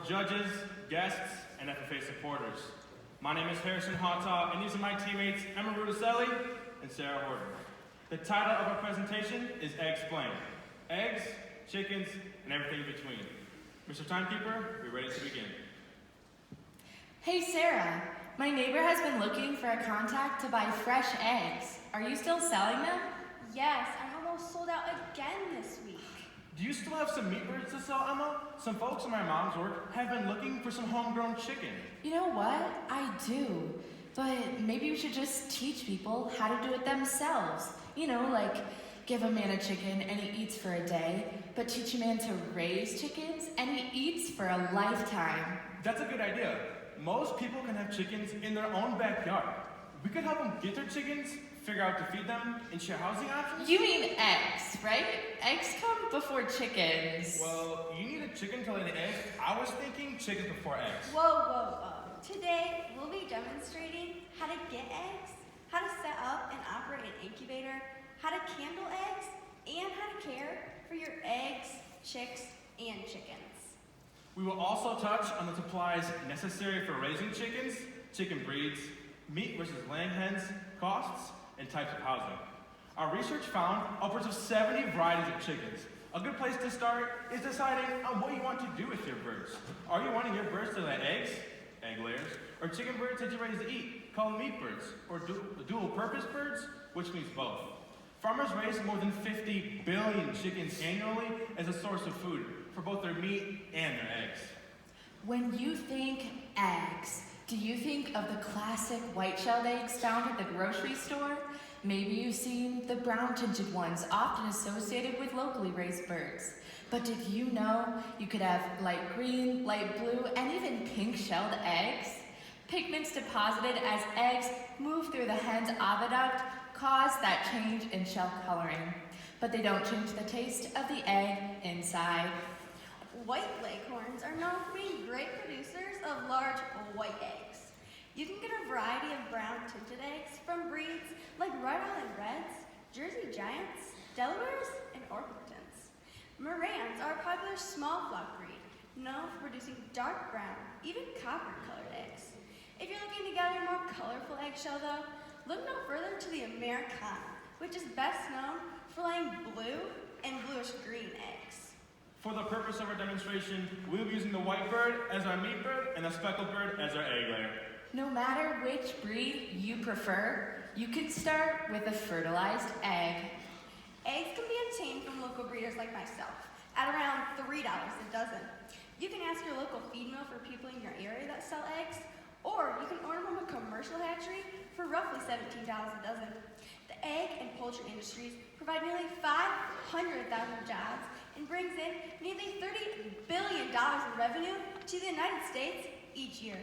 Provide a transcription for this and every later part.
judges, guests, and FFA supporters. My name is Harrison Hawtaw, and these are my teammates Emma Rudicelli and Sarah Horton. The title of our presentation is Eggs Plain. Eggs, chickens, and everything in between. Mr. Timekeeper, we're ready to begin. Hey Sarah, my neighbor has been looking for a contact to buy fresh eggs. Are you still selling them? Yes, I'm almost sold out again this week. Do you still have some meat birds to sell, Emma? Some folks in my mom's work have been looking for some homegrown chicken. You know what? I do. But maybe we should just teach people how to do it themselves. You know, like give a man a chicken and he eats for a day, but teach a man to raise chickens and he eats for a lifetime. That's a good idea. Most people can have chickens in their own backyard. We could help them get their chickens, figure out to feed them, and share housing options. You mean eggs, right? Eggs come before chickens. Well, you need a chicken to lay the eggs. I was thinking chickens before eggs. Whoa. Today, we'll be demonstrating how to get eggs, how to set up and operate an incubator, how to candle eggs, and how to care for your eggs, chicks, and chickens. We will also touch on the supplies necessary for raising chickens, chicken breeds, meat versus laying hens, costs, and types of housing. Our research found upwards of 70 varieties of chickens. A good place to start is deciding on what you want to do with your birds. Are you wanting your birds to lay eggs, egg layers, or chicken birds that you raise to eat, called meat birds, or dual-purpose birds, which means both. Farmers raise more than 50 billion chickens annually as a source of food for both their meat and their eggs. When you think eggs, do you think of the classic white-shelled eggs found at the grocery store? Maybe you've seen the brown-tinted ones, often associated with locally raised birds. But did you know you could have light green, light blue, and even pink-shelled eggs? Pigments deposited as eggs move through the hen's oviduct cause that change in shell coloring. But they don't change the taste of the egg inside. White leghorns are known for being great producers of large white eggs. You can get a variety of brown tinted eggs from breeds like Rhode Island Reds, Jersey Giants, Delawares, and Orpingtons. Morans are a popular small flock breed, known for producing dark brown, even copper-colored eggs. If you're looking to gather more colorful eggshell though, look no further to the Americana, which is best known for laying blue and bluish-green eggs. For the purpose of our demonstration, we'll be using the white bird as our meat bird and the speckled bird as our egg layer. No matter which breed you prefer, you can start with a fertilized egg. Eggs can be obtained from local breeders like myself at around $3 a dozen. You can ask your local feed mill for people in your area that sell eggs, or you can order from a commercial hatchery for roughly $17 a dozen. The egg and poultry industries provide nearly 500,000 jobs and brings in nearly $30 billion in revenue to the United States each year.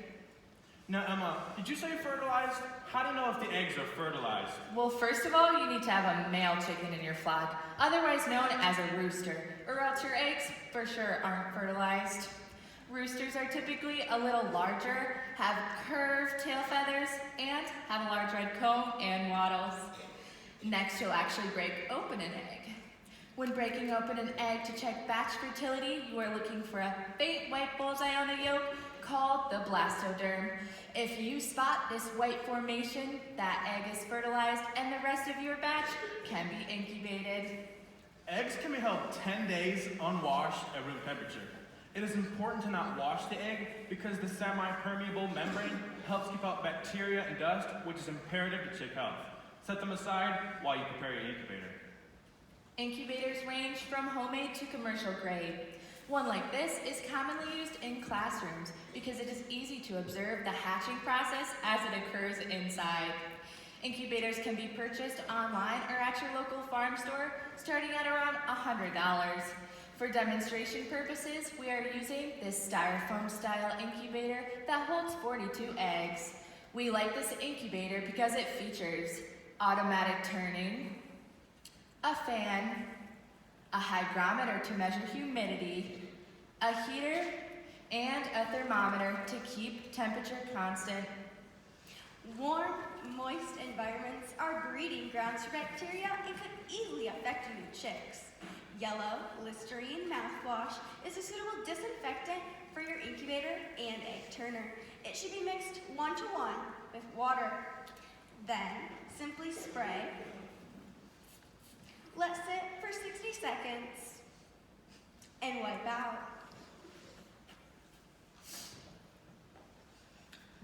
Now, Emma, did you say fertilized? How do you know if the eggs are fertilized? Well, first of all, you need to have a male chicken in your flock, otherwise known as a rooster, or else your eggs for sure aren't fertilized. Roosters are typically a little larger, have curved tail feathers, and have a large red comb and wattles. Next, you'll actually break open an egg. When breaking open an egg to check batch fertility, you are looking for a faint white bullseye on the yolk called the blastoderm. If you spot this white formation, that egg is fertilized and the rest of your batch can be incubated. Eggs can be held 10 days unwashed at room temperature. It is important to not wash the egg because the semi-permeable membrane helps keep out bacteria and dust, which is imperative to chick health. Set them aside while you prepare your incubator. Incubators range from homemade to commercial grade. One like this is commonly used in classrooms because it is easy to observe the hatching process as it occurs inside. Incubators can be purchased online or at your local farm store, starting at around $100. For demonstration purposes, we are using this styrofoam-style incubator that holds 42 eggs. We like this incubator because it features automatic turning, a fan, a hygrometer to measure humidity, a heater, and a thermometer to keep temperature constant. Warm, moist environments are breeding grounds for bacteria and could easily affect your new chicks. Yellow Listerine mouthwash is a suitable disinfectant for your incubator and egg turner. It should be mixed 1-to-1 with water. Then, simply spray. Let sit for 60 seconds and wipe out.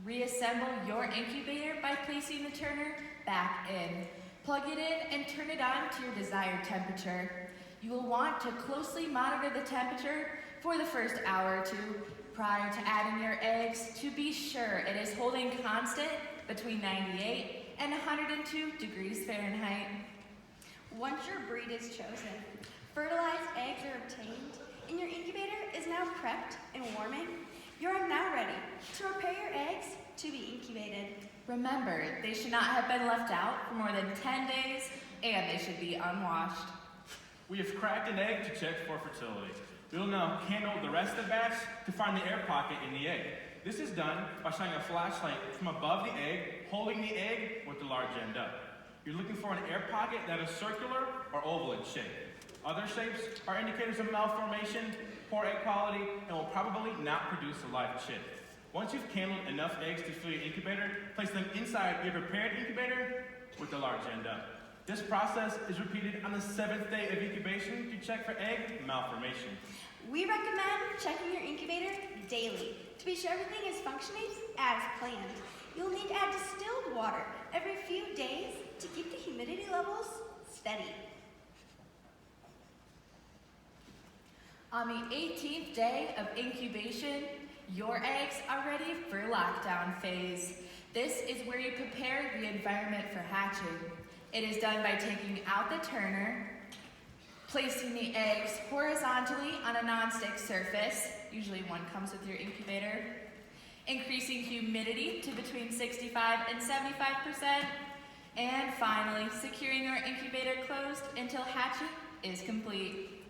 Reassemble your incubator by placing the turner back in. Plug it in and turn it on to your desired temperature. You will want to closely monitor the temperature for the first hour or two prior to adding your eggs to be sure it is holding constant between 98 and 102 degrees Fahrenheit. Once your breed is chosen, fertilized eggs are obtained, and your incubator is now prepped and warming, you are now ready to prepare your eggs to be incubated. Remember, they should not have been left out for more than 10 days, and they should be unwashed. We have cracked an egg to check for fertility. We will now candle the rest of the batch to find the air pocket in the egg. This is done by shining a flashlight from above the egg, holding the egg with the large end up. You're looking for an air pocket that is circular or oval in shape. Other shapes are indicators of malformation, poor egg quality, and will probably not produce a live chick. Once you've candled enough eggs to fill your incubator, place them inside your prepared incubator with the large end up. This process is repeated on the 7th day of incubation to check for egg malformation. We recommend checking your incubator daily to be sure everything is functioning as planned. You'll need to add distilled water every few days to keep the humidity levels steady. On the 18th day of incubation, your eggs are ready for lockdown phase. This is where you prepare the environment for hatching. It is done by taking out the turner, placing the eggs horizontally on a nonstick surface, usually one comes with your incubator, increasing humidity to between 65 and 75%, and finally securing your incubator closed until hatching is complete.